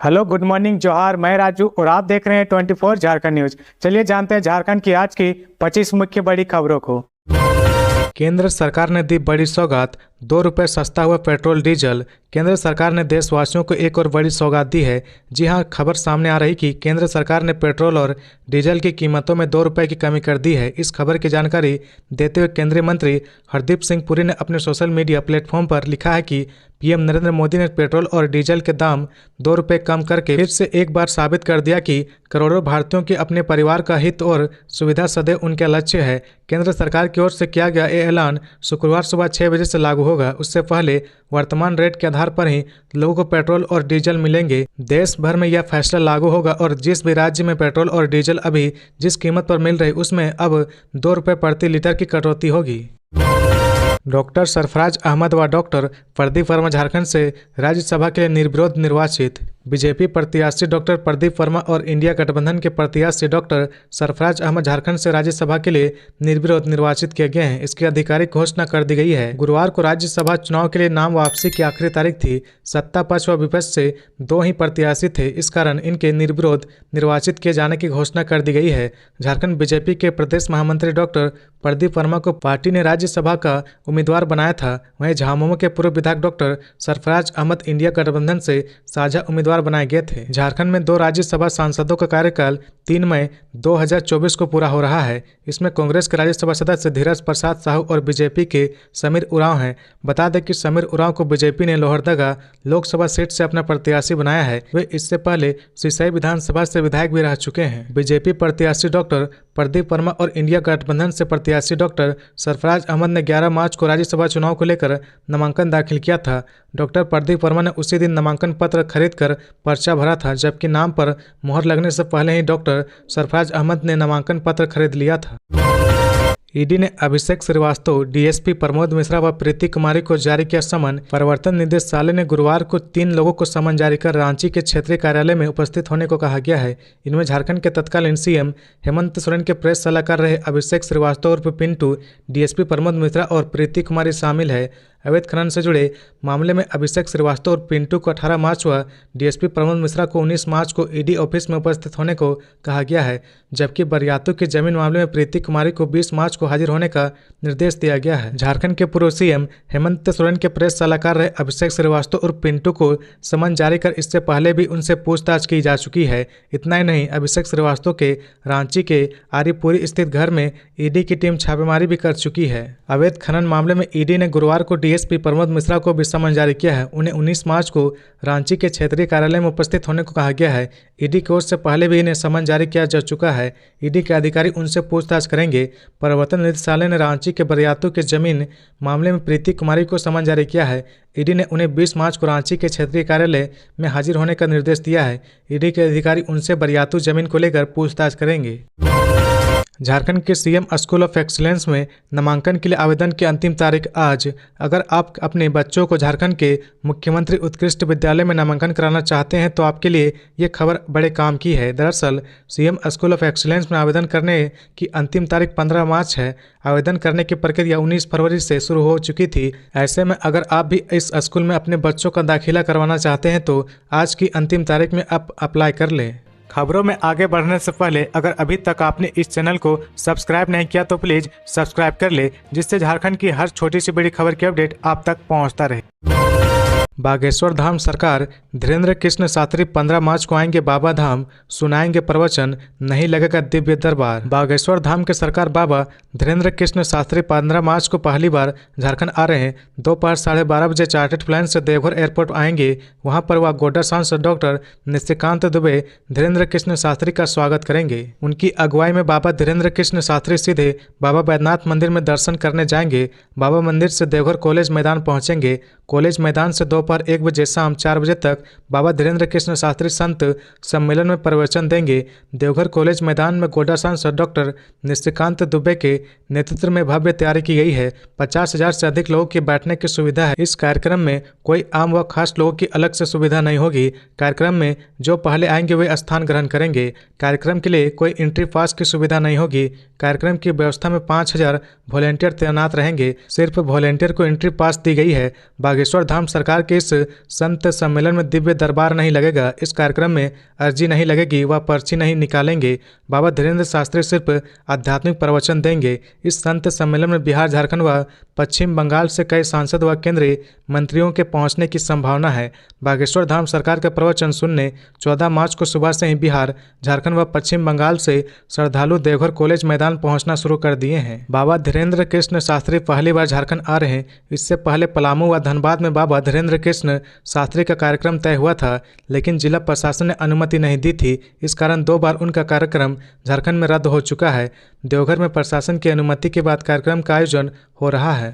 Hello, good morning, जोहार। मैं राजू और आप देख रहे हैं 24 झारखंड न्यूज। चलिए जानते हैं झारखंड की आज की 25 मुख्य बड़ी खबरों को। केंद्र सरकार ने दी बड़ी सौगात, ₹2 सस्ता हुआ पेट्रोल डीजल। केंद्र सरकार ने देशवासियों को एक और बड़ी सौगात दी है। जी हां, खबर सामने आ रही कि केंद्र सरकार ने पेट्रोल और डीजल की कीमतों में ₹2 की कमी कर दी है। इस खबर की जानकारी देते हुए केंद्रीय मंत्री हरदीप सिंह पुरी ने अपने सोशल मीडिया प्लेटफॉर्म पर लिखा है कि पीएम नरेंद्र मोदी ने पेट्रोल और डीजल के दाम ₹2 कम करके फिर से एक बार साबित कर दिया कि करोड़ों भारतीयों के अपने परिवार का हित और सुविधा सदैव उनका लक्ष्य है। केंद्र सरकार की ओर से किया गया ये ऐलान शुक्रवार सुबह 6 बजे से लागू होगा। उससे पहले वर्तमान रेट के आधार पर ही लोगों को पेट्रोल और डीजल मिलेंगे। देश भर में यह फैसला लागू होगा और जिस भी राज्य में पेट्रोल और डीजल अभी जिस कीमत पर मिल रही उसमें अब ₹2 प्रति लीटर की कटौती होगी। डॉक्टर सरफराज अहमद व डॉक्टर प्रदीप वर्मा झारखंड से राज्यसभा के लिए निर्विरोध निर्वाचित। बीजेपी प्रत्याशी डॉक्टर प्रदीप वर्मा और इंडिया गठबंधन के प्रत्याशी डॉक्टर सरफराज अहमद झारखंड से राज्यसभा के लिए निर्विरोध निर्वाचित किए गए हैं। इसकी आधिकारिक घोषणा कर दी गई है। गुरुवार को राज्यसभा चुनाव के लिए नाम वापसी की आखिरी तारीख थी। सत्ता पक्ष व विपक्ष से 2 ही प्रत्याशी थे। इस कारण इनके निर्विरोध निर्वाचित किए जाने की घोषणा कर दी गई है। झारखंड बीजेपी के प्रदेश महामंत्री डॉक्टर प्रदीप वर्मा को पार्टी ने राज्यसभा का उम्मीदवार बनाया था। वहीं झामुमो के पूर्व विधायक डॉक्टर सरफराज अहमद इंडिया गठबंधन से साझा उम्मीदवार बनाए गए थे। झारखंड में 2 राज्यसभा सांसदों का कार्यकाल 3 मई 2024 को पूरा हो रहा है। इसमें कांग्रेस के राज्यसभा सदस्य धीरज प्रसाद साहू और बीजेपी के समीर उरांव हैं। बता दें कि समीर उरांव को बीजेपी ने लोहरदगा लोकसभा सीट से अपना प्रत्याशी बनाया है। वे इससे पहले सिसई विधानसभा से विधायक भी रह चुके हैं। बीजेपी प्रत्याशी डॉक्टर प्रदीप वर्मा और इंडिया गठबंधन से प्रत्याशी डॉक्टर सरफराज अहमद ने 11 मार्च को राज्यसभा चुनाव को लेकर नामांकन दाखिल किया था। डॉक्टर प्रदीप वर्मा ने उसी दिन नामांकन पत्र खरीदकर पर्चा भरा था, जबकि नाम पर मोहर लगने से पहले ही डॉक्टर सरफराज अहमद ने नामांकन पत्र खरीद लिया था। ईडी ने अभिषेक श्रीवास्तव, डीएसपी प्रमोद मिश्रा व प्रीति कुमारी को जारी किया समन। प्रवर्तन निदेशालय ने गुरुवार को 3 लोगों को समन जारी कर रांची के क्षेत्रीय कार्यालय में उपस्थित होने को कहा गया है। इनमें झारखंड के तत्कालीन सीएम हेमंत सोरेन के प्रेस सलाहकार रहे अभिषेक श्रीवास्तव उर्फ पिंटू, डीएसपी प्रमोद मिश्रा और प्रीति कुमारी शामिल है। अवैध खनन से जुड़े मामले में अभिषेक श्रीवास्तव और पिंटू को 18 मार्च व डीएसपी प्रमोद मिश्रा को 19 मार्च को ईडी ऑफिस में उपस्थित होने को कहा गया है, जबकि बरियातू की जमीन मामले में प्रीति कुमारी को 20 मार्च को हाजिर होने का निर्देश दिया गया है। झारखंड के पूर्व सीएम हेमंत सोरेन के प्रेस सलाहकार रहे अभिषेक श्रीवास्तव और पिंटू को समन जारी कर इससे पहले भी उनसे पूछताछ की जा चुकी है। इतना ही नहीं, अभिषेक श्रीवास्तव के रांची के आरीपुरी स्थित घर में ईडी की टीम छापेमारी भी कर चुकी है। अवैध खनन मामले में ईडी ने गुरुवार को डीएसपी प्रमोद मिश्रा को भी समन जारी किया है। उन्हें 19 मार्च को रांची के क्षेत्रीय कार्यालय में उपस्थित होने को कहा गया है। ईडी की ओर से पहले भी इन्हें समन जारी किया जा चुका है। ईडी के अधिकारी उनसे पूछताछ करेंगे। प्रवर्तन निदेशालय ने रांची के बरियातू के जमीन मामले में प्रीति कुमारी को समन जारी किया है। ईडी ने उन्हें 20 मार्च को रांची के क्षेत्रीय कार्यालय में हाजिर होने का निर्देश दिया है। ईडी के अधिकारी उनसे बरियातू जमीन को लेकर पूछताछ करेंगे। झारखंड के सीएम स्कूल ऑफ एक्सीलेंस में नामांकन के लिए आवेदन की अंतिम तारीख आज। अगर आप अपने बच्चों को झारखंड के मुख्यमंत्री उत्कृष्ट विद्यालय में नामांकन कराना चाहते हैं तो आपके लिए ये खबर बड़े काम की है। दरअसल सीएम स्कूल ऑफ एक्सीलेंस में आवेदन करने की अंतिम तारीख 15 मार्च है। आवेदन करने की प्रक्रिया 19 फरवरी से शुरू हो चुकी थी। ऐसे में अगर आप भी इस स्कूल में अपने बच्चों का दाखिला करवाना चाहते हैं तो आज की अंतिम तारीख में आप अप्लाई कर लें। खबरों में आगे बढ़ने से पहले अगर अभी तक आपने इस चैनल को सब्सक्राइब नहीं किया तो प्लीज सब्सक्राइब कर ले, जिससे झारखंड की हर छोटी सी बड़ी खबर की अपडेट आप तक पहुंचता रहे। बागेश्वर धाम सरकार धीरेन्द्र कृष्ण शास्त्री 15 मार्च को आएंगे बाबा धाम, सुनाएंगे प्रवचन, नहीं लगेगा दिव्य दरबार। बागेश्वर धाम के सरकार बाबा धीरेन्द्र कृष्ण शास्त्री 15 मार्च को पहली बार झारखंड आ रहे हैं। दोपहर 12:30 बजे चार्टर्ड प्लेन से देवघर एयरपोर्ट आएंगे। वहां पर वह गोड्डा सांसद डॉक्टर निशिकांत दुबे धीरेन्द्र कृष्ण शास्त्री का स्वागत करेंगे। उनकी अगुवाई में बाबा धीरेन्द्र कृष्ण शास्त्री सीधे बाबा बैद्यनाथ मंदिर में दर्शन करने जाएंगे। बाबा मंदिर से देवघर कॉलेज मैदान पहुंचेंगे। कॉलेज मैदान से दोपहर 1 बजे शाम 4 बजे तक बाबा धीरेन्द्र कृष्ण शास्त्री संत सम्मेलन में प्रवचन देंगे। देवघर कॉलेज मैदान में गोड्डा सांसद डॉक्टर निशिकांत दुबे के नेतृत्व में भव्य तैयारी की गई है। 50,000 से अधिक लोगों की बैठने की सुविधा है। इस कार्यक्रम में कोई आम व खास लोगों की अलग से सुविधा नहीं होगी। कार्यक्रम में जो पहले आएंगे वे स्थान ग्रहण करेंगे। कार्यक्रम के लिए कोई एंट्री पास की सुविधा नहीं होगी। कार्यक्रम की व्यवस्था में 5,000 वॉलेंटियर तैनात रहेंगे। सिर्फ वॉलेंटियर को एंट्री पास दी गई है। बागेश्वर धाम सरकार के कि इस संत सम्मेलन में दिव्य दरबार नहीं लगेगा, इस कार्यक्रम में अर्जी नहीं लगेगी, वह पर्ची नहीं निकालेंगे। बाबा धीरेन्द्र शास्त्री सिर्फ आध्यात्मिक प्रवचन देंगे। इस संत सम्मेलन में बिहार, झारखंड व पश्चिम बंगाल से कई सांसद व केंद्रीय मंत्रियों के पहुंचने की संभावना है। बागेश्वर धाम सरकार के प्रवचन सुनने 14 मार्च को सुबह से ही बिहार, झारखंड व पश्चिम बंगाल से श्रद्धालु देवघर कॉलेज मैदान पहुंचना शुरू कर दिए हैं। बाबा धीरेन्द्र कृष्ण शास्त्री पहली बार झारखंड आ रहे हैं। इससे पहले पलामू व धनबाद में बाबा धीरेन्द्र कृष्ण शास्त्री का कार्यक्रम तय हुआ था, लेकिन जिला प्रशासन ने अनुमति नहीं दी थी। इस कारण 2 बार उनका कार्यक्रम झारखंड में रद्द हो चुका है। देवघर में प्रशासन की अनुमति के बाद कार्यक्रम का आयोजन हो रहा है।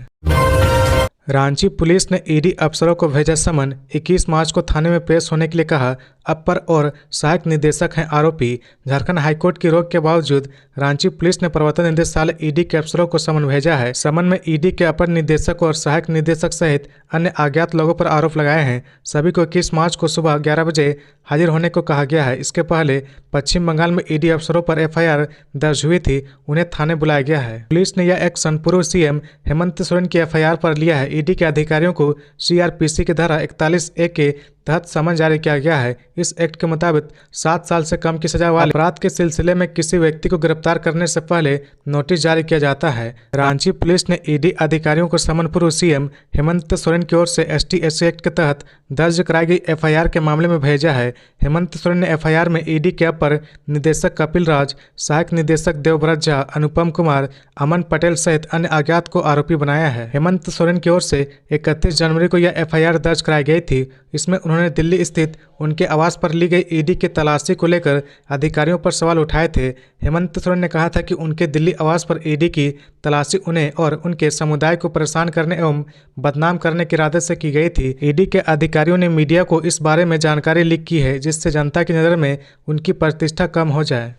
रांची पुलिस ने ईडी अफसरों को भेजा समन। 21 मार्च को थाने में पेश होने के लिए कहा। अपर और सहायक निदेशक हैं आरोपी। झारखंड हाईकोर्ट की रोक के बावजूद रांची पुलिस ने प्रवर्तन निदेशालय ईडी के अफसरों को समन भेजा है। समन में ईडी के अपर निदेशक और सहायक निदेशक सहित अन्य अज्ञात लोगों पर आरोप लगाए हैं। सभी को 21 मार्च को सुबह 11 बजे हाजिर होने को कहा गया है। इसके पहले पश्चिम बंगाल में ईडी अफसरों पर एफआईआर दर्ज हुई थी, उन्हें थाने बुलाया गया है। पुलिस ने यह एक्शन पूर्व सीएम हेमंत सोरेन की एफआईआर पर लिया है। ईडी के अधिकारियों को सीआरपीसी की धारा 41A के तहत समन जारी किया गया है। इस एक्ट के मुताबिक 7 साल से कम की सजा वाले अपराध के सिलसिले में किसी व्यक्ति को गिरफ्तार करने से पहले नोटिस जारी किया जाता है। रांची पुलिस ने ईडी अधिकारियों को समन पूर्व सीएम हेमंत सोरेन की ओर से ST/SC एक्ट के तहत दर्ज कराई गई एफआईआर के मामले में भेजा है। हेमंत सोरेन ने एफआईआर में ईडी के अपर निदेशक कपिल राज, सहायक निदेशक देवव्रत झा, अनुपम कुमार, अमन पटेल सहित अन्य अज्ञात को आरोपी बनाया है। हेमंत सोरेन की ओर से 31 जनवरी को यह एफआईआर दर्ज कराई गई थी। इसमें उन्होंने दिल्ली स्थित उनके आवास पर ली गई ईडी की तलाशी को लेकर अधिकारियों पर सवाल उठाए थे। हेमंत सोरेन ने कहा था कि उनके दिल्ली आवास पर ईडी की तलाशी उन्हें और उनके समुदाय को परेशान करने एवं बदनाम करने के इरादे से की गई थी। ईडी के अधिकारियों ने मीडिया को इस बारे में जानकारी लीक की है, जिससे जनता की नज़र में उनकी प्रतिष्ठा कम हो जाए।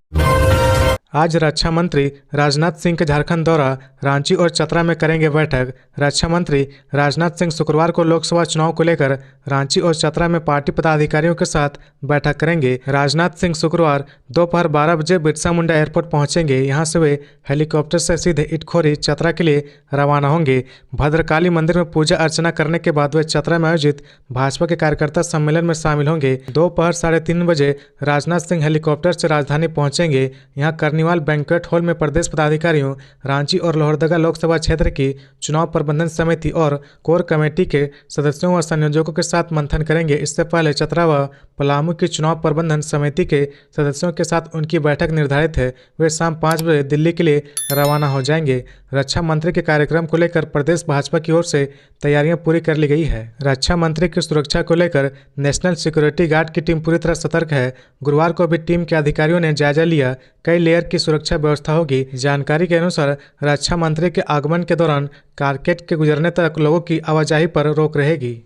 आज रक्षा मंत्री राजनाथ सिंह के झारखंड दौरा, रांची और चतरा में करेंगे बैठक। रक्षा मंत्री राजनाथ सिंह शुक्रवार को लोकसभा चुनाव को लेकर रांची और चतरा में पार्टी पदाधिकारियों के साथ बैठक करेंगे। राजनाथ सिंह शुक्रवार दोपहर 12 बजे बिरसा मुंडा एयरपोर्ट पहुंचेंगे। यहां से वे हेलीकॉप्टर से सीधे इटखोरी चतरा के लिए रवाना होंगे। भद्रकाली मंदिर में पूजा अर्चना करने के बाद वे चतरा में आयोजित भाजपा के कार्यकर्ता सम्मेलन में शामिल होंगे। दोपहर 3:30 बजे राजनाथ सिंह हेलीकॉप्टर से राजधानी पहुंचेंगे। यहाँ कर्निवाल बैंक्वेट हॉल में प्रदेश पदाधिकारियों, रांची और लोहरदगा लोकसभा क्षेत्र की चुनाव प्रबंधन समिति और कोर कमेटी के सदस्यों व संयोजकों के साथ मंथन करेंगे। इससे पहले चतरा व पलामू की चुनाव प्रबंधन समिति के सदस्यों के साथ उनकी बैठक निर्धारित है। वे शाम 5 बजे दिल्ली के लिए रवाना हो जाएंगे। रक्षा मंत्री के कार्यक्रम को लेकर प्रदेश भाजपा की ओर से तैयारियां पूरी कर ली गई है। रक्षा मंत्री की सुरक्षा को लेकर नेशनल सिक्योरिटी गार्ड की टीम पूरी तरह सतर्क है। गुरुवार को भी टीम के अधिकारियों ने जायजा लिया। कई लेयर की सुरक्षा व्यवस्था होगी। जानकारी के अनुसार रक्षा मंत्री के आगमन के दौरान कारकेट के गुजरने तक लोगों की आवाजाही पर रोक रहेगी।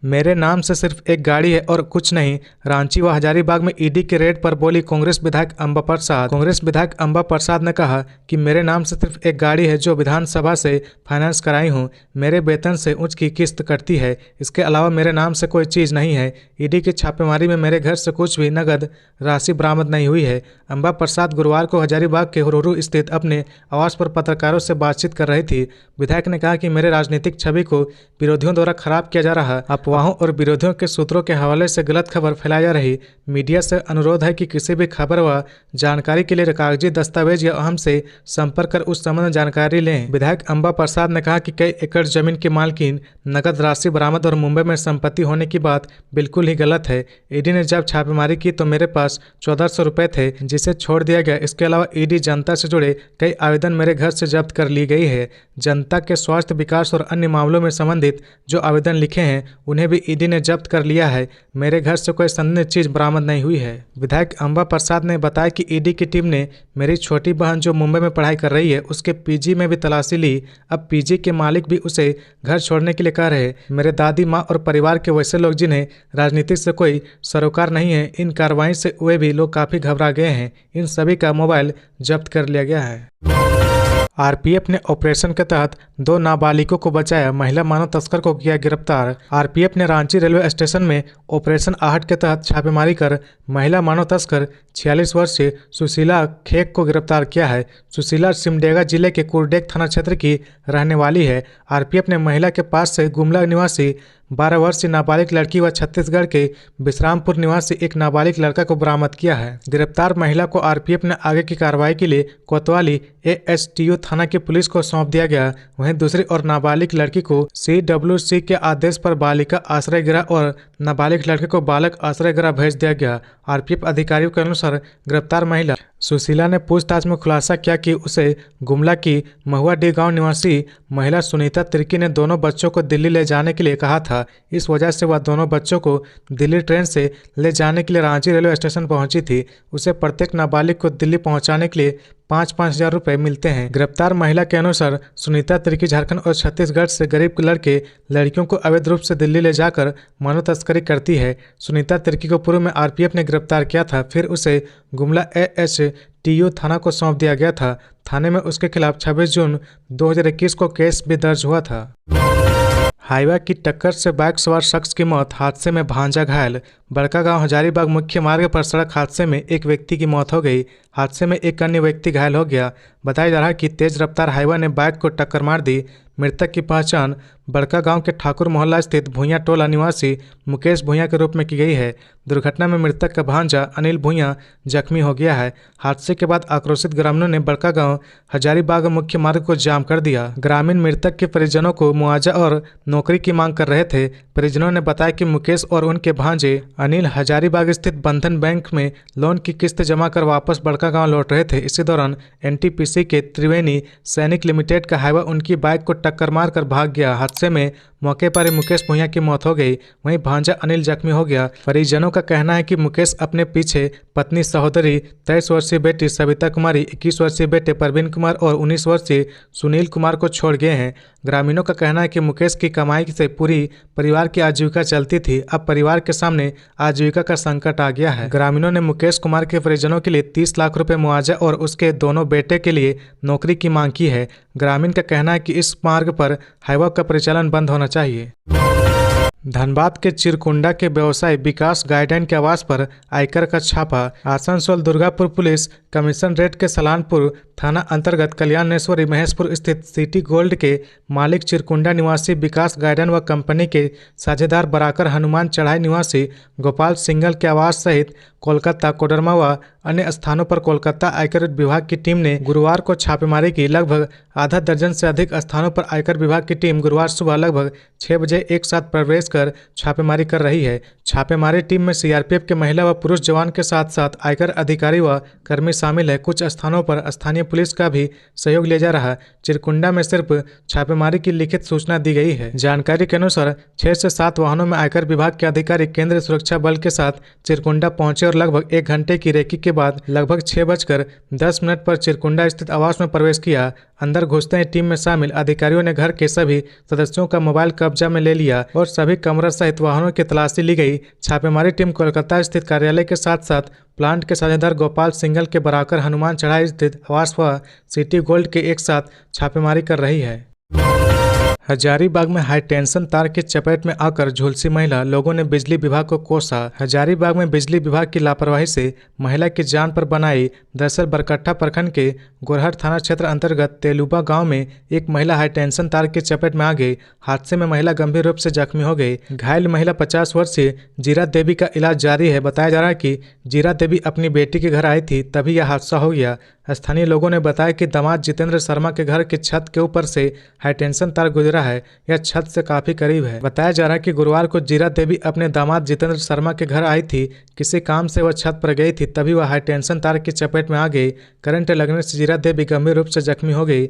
मेरे नाम से सिर्फ एक गाड़ी है और कुछ नहीं, रांची व हजारीबाग में ईडी के रेड पर बोली कांग्रेस विधायक अंबा प्रसाद। कांग्रेस विधायक अंबा प्रसाद ने कहा कि मेरे नाम से सिर्फ एक गाड़ी है जो विधानसभा से फाइनेंस कराई हूं। मेरे वेतन से उसकी किस्त कटती है। इसके अलावा मेरे नाम से कोई चीज़ नहीं है। ईडी की छापेमारी में मेरे घर से कुछ भी नगद राशि बरामद नहीं हुई है। अंबा प्रसाद गुरुवार को हजारीबाग के हुरुरू स्थित अपने आवास पर पत्रकारों से बातचीत कर रही थी। विधायक ने कहा कि मेरे राजनीतिक छवि को विरोधियों द्वारा खराब किया जा रहा। अफवाहों और विरोधियों के सूत्रों के हवाले से गलत खबर फैलाई जा रही। मीडिया से अनुरोध है कि किसी भी खबर व जानकारी के लिए कागजी दस्तावेज या हमसे संपर्क कर उस संबंध में जानकारी लें। विधायक अंबा प्रसाद ने कहा कि कई एकड़ जमीन की मालकिन, नगद राशि बरामद और मुंबई में संपत्ति होने की बात बिल्कुल ही गलत है। ईडी ने जब छापेमारी की तो मेरे पास 1400 रुपये थे, जिसे छोड़ दिया गया। इसके अलावा ईडी जनता से जुड़े कई आवेदन मेरे घर से जब्त कर ली गई है। जनता के स्वास्थ्य, विकास और अन्य मामलों में संबंधित जो आवेदन लिखे हैं उन्हें भी ईडी ने जब्त कर लिया है। मेरे घर से कोई संदिग्ध चीज बरामद नहीं हुई है। विधायक अंबा प्रसाद ने बताया कि ईडी की टीम ने मेरी छोटी बहन जो मुंबई में पढ़ाई कर रही है उसके पीजी में भी तलाशी ली। अब पीजी के मालिक भी उसे घर छोड़ने के लिए कह रहे। मेरे दादी माँ और परिवार के वैसे लोग जिन्हें राजनीति से कोई सरोकार नहीं है, इन कार्रवाई से वे भी लोग काफी घबरा गए हैं। इन सभी का मोबाइल जब्त कर लिया गया है। आरपीएफ ने ऑपरेशन के तहत 2 नाबालिगों को बचाया, महिला मानव तस्कर को किया गिरफ्तार। आरपीएफ ने रांची रेलवे स्टेशन में ऑपरेशन आहट के तहत छापेमारी कर महिला मानव तस्कर 46 वर्षीय सुशीला खेक को गिरफ्तार किया है। सुशीला सिमडेगा जिले के कुरडेग थाना क्षेत्र की रहने वाली है। आरपीएफ ने महिला के पास से गुमला निवासी 12 वर्षीय नाबालिग लड़की व छत्तीसगढ़ के विश्रामपुर निवासी एक नाबालिग लड़का को बरामद किया है। गिरफ्तार महिला को आरपीएफ ने आगे की कार्रवाई के लिए कोतवाली एएसटीओ थाना की पुलिस को सौंप दिया गया। वहीं दूसरी ओर नाबालिग लड़की को CWC के आदेश पर बालिका आश्रय गृह और नाबालिग लड़के को बालक आश्रय गृह भेज दिया गया। आरपीएफ अधिकारियों के अनुसार गिरफ्तार महिला सुशीला ने पूछताछ में खुलासा किया कि उसे गुमला की महुआडीह गांव निवासी महिला सुनीता तिर्की ने दोनों बच्चों को दिल्ली ले जाने के लिए कहा था। इस वजह से वह दोनों बच्चों को दिल्ली ट्रेन से ले जाने के लिए रांची रेलवे स्टेशन पहुंची थी। उसे प्रत्येक नाबालिग को दिल्ली पहुंचाने के लिए 5-5 हज़ार रुपये मिलते हैं। गिरफ्तार महिला के अनुसार सुनीता तिर्की झारखंड और छत्तीसगढ़ से गरीब लड़के लड़कियों को अवैध रूप से दिल्ली ले जाकर मानव तस्करी करती है। सुनीता तिर्की को पूर्व में आरपीएफ ने गिरफ्तार किया था, फिर उसे गुमला एएसटीओ थाना को सौंप दिया गया था। थाने में उसके खिलाफ 26 जून 2021 को केस भी दर्ज हुआ था। हाईवे की टक्कर से बाइक सवार शख्स की मौत, हादसे में भांजा घायल। बड़कागांव हजारीबाग मुख्य मार्ग पर सड़क हादसे में एक व्यक्ति की मौत हो गई। हादसे में एक अन्य व्यक्ति घायल हो गया। बताया जा रहा है कि तेज रफ्तार हाईवे ने बाइक को टक्कर मार दी। मृतक की पहचान बड़कागांव के ठाकुर मोहल्ला स्थित भुइयां टोला निवासी मुकेश भुइयां के रूप में की गई है। दुर्घटना में मृतक का भांजा अनिल भुइयां जख्मी हो गया है। हादसे के बाद आक्रोशित ग्रामीणों ने बड़कागांव हजारीबाग मुख्य मार्ग को जाम कर दिया। ग्रामीण मृतक के परिजनों को मुआवजा और नौकरी की मांग कर रहे थे। परिजनों ने बताया कि मुकेश और उनके भांजे अनिल हजारीबाग स्थित बंधन बैंक में लोन की किस्त जमा कर वापस बड़कागांव लौट रहे थे। इसी दौरान एनटीपीसी के त्रिवेणी सैनिक लिमिटेड का हाईवा उनकी बाइक को टक्कर मारकर भाग गया। हादसे में मौके पर ही मुकेश भुइयां की मौत हो गई, वहीं भांजा अनिल जख्मी हो गया। परिजनों का कहना है कि मुकेश अपने पीछे पत्नी सहोदरी 23 वर्षीय बेटी सविता कुमारी, 21 वर्षीय बेटे परवीन कुमार और 19 वर्षीय सुनील कुमार को छोड़ गए हैं। ग्रामीणों का कहना है कि मुकेश की कमाई से पूरी परिवार की आजीविका चलती थी। अब परिवार के सामने आजीविका का संकट आ गया है। ग्रामीणों ने मुकेश कुमार के परिजनों के लिए 30 लाख रुपए मुआवजा और उसके दोनों बेटे के लिए नौकरी की मांग की है। ग्रामीण का कहना है कि इस मार्ग पर हाईवा का परिचालन बंद होना चाहिए। धनबाद के चिरकुंडा के व्यवसायी विकास गाइडेन के आवास पर आयकर का छापा। आसनसोल दुर्गापुर पुलिस कमिश्नरेट के सलानपुर थाना अंतर्गत कल्याणेश्वरी महेशपुर स्थित सिटी गोल्ड के मालिक चिरकुंडा निवासी विकास गाइडेन व कंपनी के साझेदार बराकर हनुमान चढ़ाई निवासी गोपाल सिंगल के आवास सहित कोलकाता, कोडरमा व अन्य स्थानों पर कोलकाता आयकर विभाग की टीम ने गुरुवार को छापेमारी की। लगभग आधा दर्जन से अधिक स्थानों पर आयकर विभाग की टीम गुरुवार सुबह लगभग 6 बजे एक साथ प्रवेश कर छापेमारी कर रही है। छापेमारी टीम में सीआरपीएफ के महिला व पुरुष जवान के साथ साथ आयकर अधिकारी व कर्मी शामिल है। कुछ स्थानों पर स्थानीय पुलिस का भी सहयोग लिया जा रहा है। चिरकुंडा में सिर्फ छापेमारी की लिखित सूचना दी गई है। जानकारी के अनुसार 6 से 7 वाहनों में आयकर विभाग के अधिकारी केंद्रीय सुरक्षा बल के साथ चिरकुंडा पहुंचे और लगभग 1 घंटे की रेकी के बाद लगभग 6:10 पर चिरकुंडा स्थित आवास में प्रवेश किया। अंदर घुसते ही टीम में शामिल अधिकारियों ने घर के सभी सदस्यों का मोबाइल कब्जा में ले लिया और सभी कमरा सहित वाहनों की तलाशी ली गई। छापेमारी टीम कोलकाता स्थित कार्यालय के साथ साथ प्लांट के साझेदार गोपाल सिंगल के बराकर हनुमान चढ़ाई स्थित आवास व सिटी गोल्ड के एक साथ छापेमारी कर रही है। हजारीबाग में हाई टेंशन तार की चपेट में आकर झुलसी महिला, लोगों ने बिजली विभाग को कोसा। हजारीबाग में बिजली विभाग की लापरवाही से महिला की जान पर बनाई। दरअसल बरकट्ठा प्रखंड के गोरहर थाना क्षेत्र अंतर्गत तेलुबा गांव में एक महिला हाई टेंशन तार की चपेट में आ गई। हादसे में महिला गंभीर रूप से जख्मी हो गई। घायल महिला 50 वर्षीय जीरा देवी का इलाज जारी है। बताया जा रहा है कि जीरा देवी अपनी बेटी के घर आई थी, तभी यह हादसा हो गया। स्थानीय लोगों ने बताया कि दामाद जितेंद्र शर्मा के घर की छत के ऊपर से हाई टेंशन तार गुजरा है। यह छत से काफी करीब है। बताया जा रहा है कि गुरुवार को जीरा देवी अपने दामाद जितेंद्र शर्मा के घर आई थी। किसी काम से वह छत पर गई थी, तभी वह हाई टेंशन तार की चपेट में आ गई। करंट लगने से जीरा देवी गंभीर रूप से जख्मी हो गई।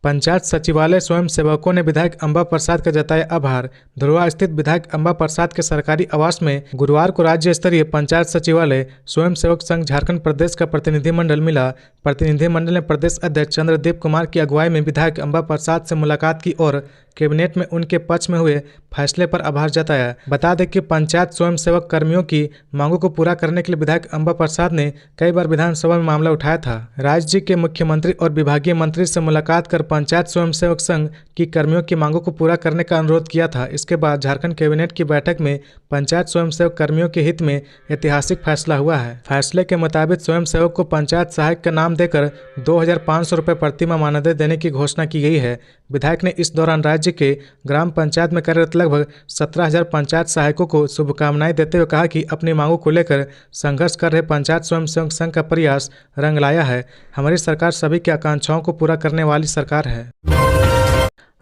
पंचायत सचिवालय स्वयं सेवकों ने विधायक अंबा प्रसाद का जताया आभार। धुरवा स्थित विधायक अंबा प्रसाद के सरकारी आवास में गुरुवार को राज्य स्तरीय पंचायत सचिवालय स्वयं सेवक संघ झारखंड प्रदेश का प्रतिनिधिमंडल मिला। प्रतिनिधिमंडल ने प्रदेश अध्यक्ष चंद्रदीप कुमार की अगुवाई में विधायक अंबा प्रसाद से मुलाकात की और कैबिनेट में उनके पक्ष में हुए फैसले पर आभार जताया। बता दें कि पंचायत स्वयं सेवक कर्मियों की मांगों को पूरा करने के लिए विधायक अंबा प्रसाद ने कई बार विधानसभा में मामला उठाया था। राज्य के मुख्यमंत्री और विभागीय मंत्री से मुलाकात कर पंचायत स्वयंसेवक संघ की कर्मियों की मांगों को पूरा करने का अनुरोध किया था। इसके बाद झारखंड कैबिनेट की बैठक में पंचायत स्वयंसेवक कर्मियों के हित में ऐतिहासिक फैसला हुआ है। फैसले के मुताबिक स्वयंसेवक को पंचायत सहायक का नाम देकर 2,500 रुपये प्रतिमाह मानदेय देने की घोषणा की गई है। विधायक ने इस दौरान राज्य के ग्राम पंचायत में कार्यरत लगभग 17,000 पंचायत सहायकों को शुभकामनाएं देते हुए कहा कि अपनी मांगों को लेकर संघर्ष कर रहे पंचायत स्वयंसेवक संघ का प्रयास रंग लाया है। हमारी सरकार सभी की आकांक्षाओं को पूरा करने वाली सरकार है।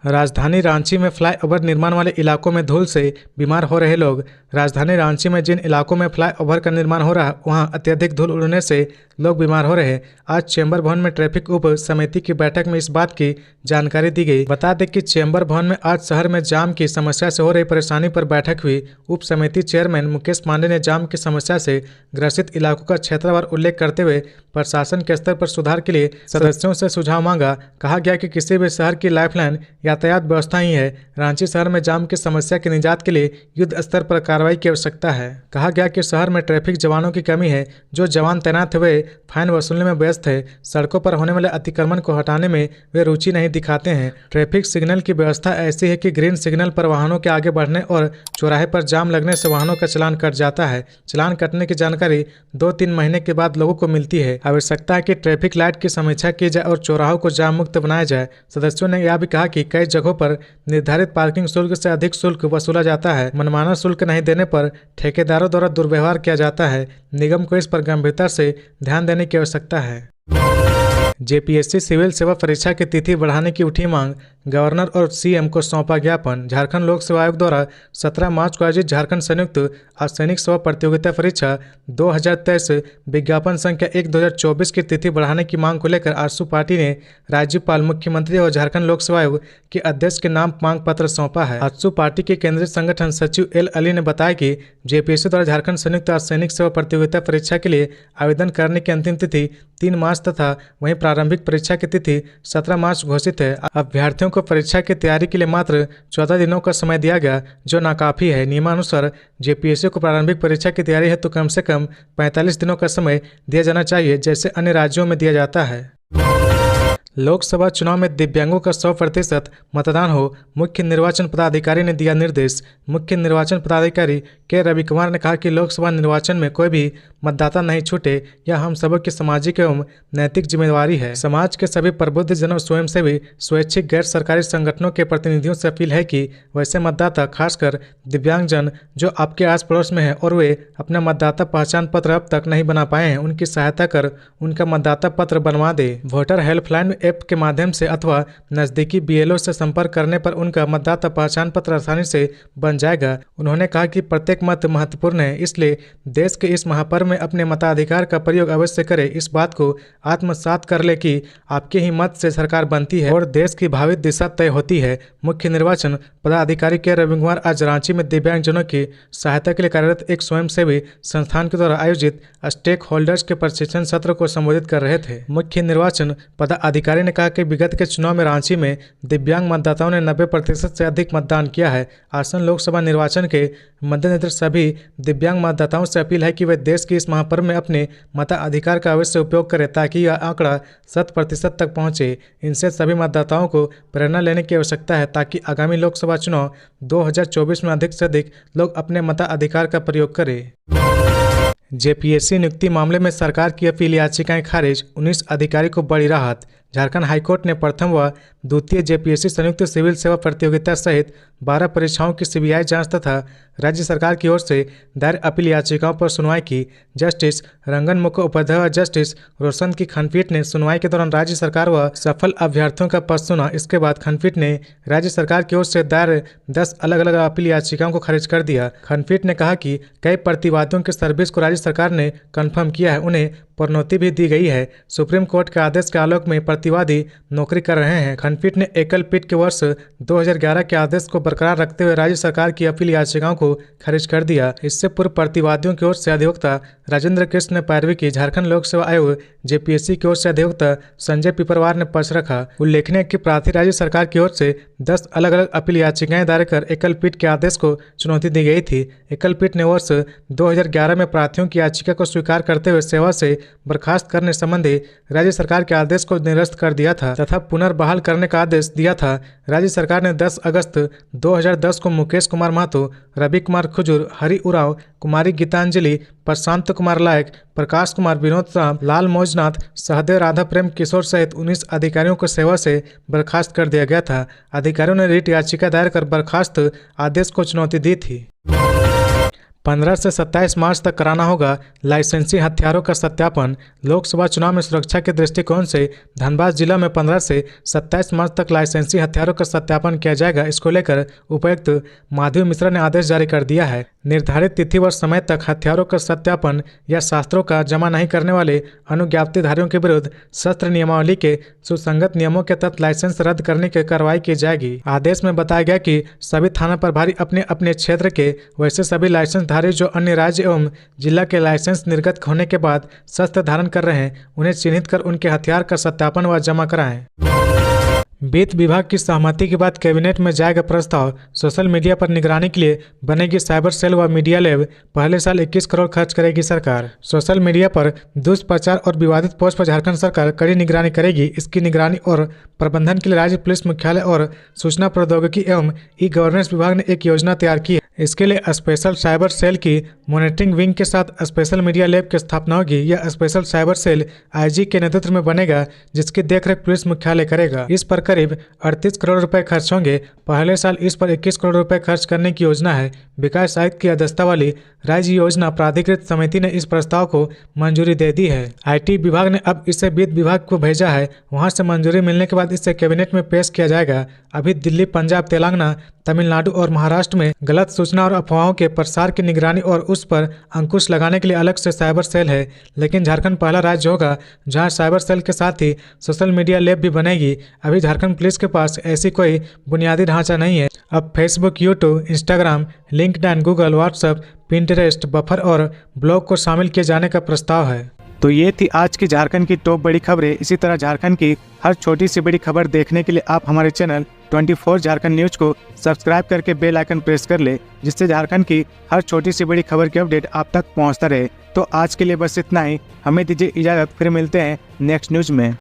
राजधानी रांची में फ्लाईओवर निर्माण वाले इलाकों में धूल से बीमार हो रहे लोग। राजधानी रांची में जिन इलाकों में फ्लाईओवर का निर्माण हो रहा है वहां अत्यधिक धूल उड़ने से लोग बीमार हो रहे हैं। आज चेंबर भवन में ट्रैफिक उप समिति की बैठक में इस बात की जानकारी दी गई। बता दें कि चेंबर भवन में आज शहर में जाम की समस्या से हो रही परेशानी पर बैठक हुई। उप समिति चेयरमैन मुकेश पांडे ने जाम की समस्या से ग्रसित इलाकों का क्षेत्रवार उल्लेख करते हुए प्रशासन के स्तर पर सुधार के लिए सदस्यों से सुझाव मांगा। कहा गया कि किसी भी शहर की लाइफलाइन यातायात व्यवस्था ही है। रांची शहर में जाम की समस्या के निजात के लिए युद्ध स्तर पर कार्रवाई की आवश्यकता है। कहा गया कि शहर में ट्रैफिक जवानों की कमी है। जो जवान तैनात हुए फाइन वसूलने में व्यस्त है। सड़कों पर होने वाले अतिक्रमण को हटाने में वे रुचि नहीं दिखाते हैं। ट्रैफिक सिग्नल की व्यवस्था ऐसी है कि ग्रीन सिग्नल पर वाहनों के आगे बढ़ने और चौराहे पर जाम लगने से वाहनों का चालान कट जाता है। चालान कटने की जानकारी 2-3 महीने के बाद लोगों को मिलती है। आवश्यकता है कि ट्रैफिक लाइट की समीक्षा की जाए और चौराहों को जाम मुक्त बनाया जाए। सदस्यों ने यह भी कहा कि कई जगहों पर निर्धारित पार्किंग शुल्क से अधिक शुल्क वसूला जाता है। मनमाना शुल्क नहीं देने पर ठेकेदारों द्वारा दुर्व्यवहार किया जाता है। निगम को इस पर गंभीरता से ध्यान देने की आवश्यकता है। जेपीएससी सिविल सेवा परीक्षा की तिथि बढ़ाने की उठी मांग। गवर्नर और सीएम को सौंपा ज्ञापन। झारखंड लोक सेवा आयोग द्वारा 17 मार्च को आयोजित झारखंड संयुक्त असैनिक सेवा प्रतियोगिता परीक्षा 2023 विज्ञापन संख्या 1/2024 की तिथि बढ़ाने की मांग को लेकर आजसू पार्टी ने राज्यपाल, मुख्यमंत्री और झारखंड लोक सेवा आयोग के अध्यक्ष के नाम मांग पत्र सौंपा है। आजसू पार्टी के केंद्रीय संगठन सचिव एल अली ने बताया कि जेपीएससी द्वारा झारखंड संयुक्त असैनिक सेवा प्रतियोगिता परीक्षा के लिए आवेदन करने की अंतिम तिथि 3 मार्च तथा वहीं प्रारंभिक परीक्षा की तिथि 17 मार्च घोषित है। अभ्यर्थियों को परीक्षा की तैयारी के लिए मात्र 14 दिनों का समय दिया गया, जो नाकाफी है। नियमानुसार जेपीएससी को प्रारंभिक परीक्षा की तैयारी है तो कम से कम 45 दिनों का समय दिया जाना चाहिए, जैसे अन्य राज्यों में दिया जाता है। लोकसभा चुनाव में दिव्यांगों का 100% मतदान हो, मुख्य निर्वाचन पदाधिकारी ने दिया निर्देश। मुख्य निर्वाचन पदाधिकारी के रवि कुमार ने कहा कि लोकसभा निर्वाचन में कोई भी मतदाता नहीं छूटे, यह हम सबों की सामाजिक एवं नैतिक जिम्मेदारी है। समाज के सभी प्रबुद्ध जनों, स्वयंसेवी, स्वैच्छिक, गैर सरकारी संगठनों के प्रतिनिधियों से अपील है कि वैसे मतदाता, खासकर दिव्यांगजन जो आपके आस पड़ोस में है और वे अपना मतदाता पहचान पत्र अब तक नहीं बना पाए हैं, उनकी सहायता कर उनका मतदाता पत्र बनवा दे। वोटर हेल्पलाइन ऐप के माध्यम से अथवा नजदीकी बीएलओ से संपर्क करने पर उनका मतदाता पहचान पत्र आसानी से बन जाएगा। उन्होंने कहा कि प्रत्येक मत महत्वपूर्ण है, इसलिए देश के इस महापर्व में अपने मताधिकार का प्रयोग अवश्य करें। इस बात को आत्मसात कर ले कि आपके ही मत से सरकार बनती है और देश की भावी दिशा तय होती है। मुख्य निर्वाचन पदाधिकारी के रवि कुमार आज रांची में दिव्यांगजनों की सहायता के लिए कार्यरत एक स्वयंसेवी संस्थान के द्वारा आयोजित स्टेक होल्डर्स के प्रशिक्षण सत्र को संबोधित कर रहे थे। मुख्य निर्वाचन पदाधिकारी ने कहा कि विगत के चुनाव में रांची में दिव्यांग मतदाताओं ने 90% से अधिक मतदान किया है। आसन लोकसभा निर्वाचन के मद्देनजर सभी दिव्यांग मतदाताओं से अपील है कि वे देश के इस महापर्व में अपने मताधिकार का अवश्य उपयोग करें ताकि यह आंकड़ा 100% तक पहुंचे। इनसे सभी मतदाताओं को प्रेरणा लेने की आवश्यकता है ताकि आगामी लोकसभा चुनाव 2024 में अधिक से अधिक लोग अपने मताधिकार का प्रयोग करें। जेपीएससी नियुक्ति मामले में सरकार की अपील याचिकाएं खारिज, 19 अधिकारी को बड़ी राहत। झारखंड हाईकोर्ट ने प्रथम व द्वितीय जेपीएससी संयुक्त सिविल सेवा प्रतियोगिता सहित 12 परीक्षाओं की सीबीआई जांच तथा राज्य सरकार की ओर से दायर अपील याचिकाओं पर सुनवाई की। जस्टिस रंगन मुखोपाध्याय और जस्टिस रोशन की खंडपीठ ने सुनवाई के दौरान राज्य सरकार व सफल अभ्यर्थियों का पक्ष सुना। इसके बाद खंडपीठ ने राज्य सरकार की ओर से दायर 10 अलग अलग अपील याचिकाओं को खारिज कर दिया। खंडपीठ ने कहा कि कई प्रतिवादियों की सर्विस को राज्य सरकार ने कन्फर्म किया है, उन्हें प्रोन्नति भी दी गई है। सुप्रीम कोर्ट के आदेश के आलोक में प्रतिवादी नौकरी कर रहे हैं। खंडपीठ ने एकल पीठ के वर्ष 2011 के आदेश को बरकरार रखते हुए राज्य सरकार की अपील याचिकाओं को खारिज कर दिया। इससे पूर्व प्रतिवादियों की ओर से अधिवक्ता राजेंद्र कृष्ण ने पैरवी की। झारखंड लोक सेवा आयोग जेपीएससी की ओर से अधिवक्ता संजय पिपरवार ने पक्ष रखा। उल्लेखनीय कि प्रार्थी राज्य सरकार की ओर से 10 अलग अलग अपील याचिकाएं दायर कर एकल पीठ के आदेश को चुनौती दी गई थी। एकल पीठ ने वर्ष 2011 में प्रार्थियों की याचिका को स्वीकार करते हुए सेवा से बर्खास्त करने संबंधी राज्य सरकार के आदेश को निरस्त कर दिया था तथा पुनर्बहाल करने का आदेश दिया था। राज्य सरकार ने 10 अगस्त 2010 को मुकेश कुमार महतो, रवि कुमार खुजूर, हरि उराव, कुमारी गीतांजलि, प्रशांत कुमार लायक, प्रकाश कुमार, विनोद राम, लाल मौजनाथ, सहदेव, राधा प्रेम किशोर सहित 19 अधिकारियों को सेवा से बर्खास्त कर दिया गया था। अधिकारियों ने रिट याचिका दायर कर बर्खास्त आदेश को चुनौती दी थी। 15 से 27 मार्च तक कराना होगा लाइसेंसी हथियारों का सत्यापन। लोकसभा चुनाव में सुरक्षा के दृष्टिकोण से धनबाद जिला में 15 से 27 मार्च तक लाइसेंसी हथियारों का सत्यापन किया जाएगा। इसको लेकर उपायुक्त माधव मिश्रा ने आदेश जारी कर दिया है। निर्धारित तिथि व समय तक हथियारों का सत्यापन या शास्त्रों का जमा नहीं करने वाले अनुज्ञाप्तिधारियों के विरुद्ध शस्त्र नियमावली के सुसंगत नियमों के तहत लाइसेंस रद्द करने की कार्रवाई की जाएगी। आदेश में बताया गया कि सभी थाना प्रभारी अपने अपने क्षेत्र के वैसे सभी लाइसेंस जो अन्य राज्य एवं जिला के लाइसेंस निर्गत होने के बाद शस्त्र धारण कर रहे हैं, उन्हें चिन्हित कर उनके हथियार का सत्यापन व जमा कराएं। वित्त विभाग की सहमति के बाद कैबिनेट में जाएगा प्रस्ताव। सोशल मीडिया पर निगरानी के लिए बनेगी साइबर सेल व मीडिया लैब। पहले साल 21 करोड़ खर्च करेगी सरकार। सोशल मीडिया पर दुष्प्रचार और विवादित पोस्ट पर झारखंड सरकार कड़ी निगरानी करेगी। इसकी निगरानी और प्रबंधन के लिए राज्य पुलिस मुख्यालय और सूचना प्रौद्योगिकी एवं ई गवर्नेंस विभाग ने एक योजना तैयार की है। इसके लिए स्पेशल साइबर सेल की मॉनिटरिंग विंग के साथ स्पेशल मीडिया लैब की स्थापना होगी। यह स्पेशल साइबर सेल आईजी के नेतृत्व में बनेगा, जिसकी देखरेख पुलिस मुख्यालय करेगा। इस पर करीब 38 करोड़ रुपए खर्च होंगे। पहले साल इस पर 21 करोड़ रुपए खर्च करने की योजना है। विकास आयुक्त की अध्यक्षता वाली राज्य योजना प्राधिकृत समिति ने इस प्रस्ताव को मंजूरी दे दी है। आईटी विभाग ने अब इसे वित्त विभाग को भेजा है। वहां से मंजूरी मिलने के बाद इसे कैबिनेट में पेश किया जाएगा। अभी दिल्ली, पंजाब, तेलंगाना, तमिलनाडु और महाराष्ट्र में गलत सूचना और अफवाहों के प्रसार की निगरानी और उस पर अंकुश लगाने के लिए अलग से साइबर सेल है, लेकिन झारखंड पहला राज्य होगा जहां साइबर सेल के साथ ही सोशल मीडिया लैब भी बनेगी। अभी झारखंड पुलिस के पास ऐसी कोई बुनियादी ढांचा नहीं है। अब Facebook, YouTube, Instagram, LinkedIn, Google, WhatsApp, Pinterest, buffer और ब्लॉग को शामिल किए जाने का प्रस्ताव है। तो ये थी आज की झारखंड की टॉप बड़ी खबरें। इसी तरह झारखंड की हर छोटी सी बड़ी खबर देखने के लिए आप हमारे चैनल 24 झारखंड न्यूज को सब्सक्राइब करके बेल आइकन प्रेस कर ले, जिससे झारखंड की हर छोटी सी बड़ी खबर की अपडेट आप तक पहुंचता रहे। तो आज के लिए बस इतना ही। हमें दीजिए इजाजत, फिर मिलते हैं नेक्स्ट न्यूज में।